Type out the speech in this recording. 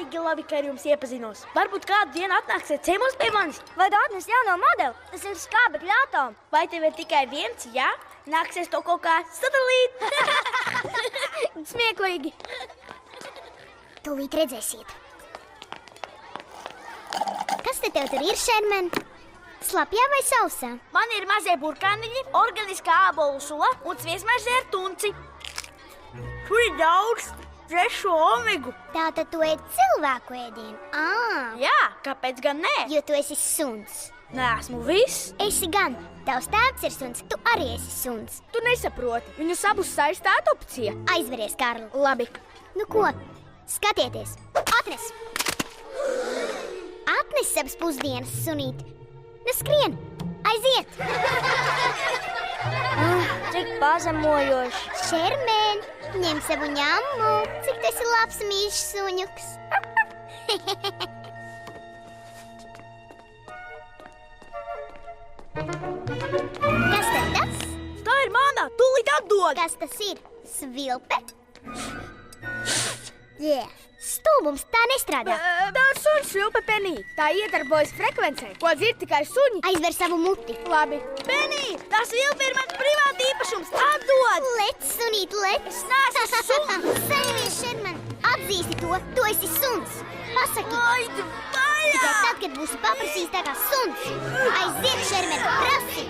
baigi labi, ka ar jums iepazinos. Varbūt kādu dienu atnāksiet ciemos pie manis. Vai tu atnes jauno modeli? Tas ir skābekļa atoms. Vai tev ir tikai viens, jā? Nāksies to kaut kā sadalīt. Smieklīgi. Tūlīt redzēsiet. Kas te tev tur ir, Šermen? Slapjā vai sausā? Man ir mazie burkāniņi, organiskā ābolu sula un sviestmaize ar tunci. Tur ir daudz trešo omegu. Tātad tu ēd cilvēku ēdienu. Jā, kāpēc gan nē? Jo tu esi suns. Nē, esmu viss. Esi gan. Tavs tēvs ir suns, tu arī esi suns. Tu nesaproti. Viņus abus saistā adopcija. Aizveries, Karl. Labi. Nu ko? Skatieties. Atnes. Atnes savas pusdienas, sunīt. Nu skrien. Aiziet. Cik pazemojoši. Šermen, ņem savu ņamu. Cik tu esi labs mīļš suņuks. Kas tad tas? Tā ir mana, tūlīt atdod. Kas tas ir? Svilpe? Stulbums tā nestrādā. Tā ir suņu svilpe, Penī. Tā iedarbojas frekvencē, ko dzird tikai suņi. Aizver savu muti. Labi. Penī, tā svilpe ir mans privāti īpašums. Atdod! Lec, sunīt, lec! Es neesmu suns! Sajamies, Šerman! Atzīsti to! Tu esi suns! Pasaki! Aidu vaļā! Tikai tad, kad būsi paprasījis tā kā suns! Aiziet, Šerman! Prasi!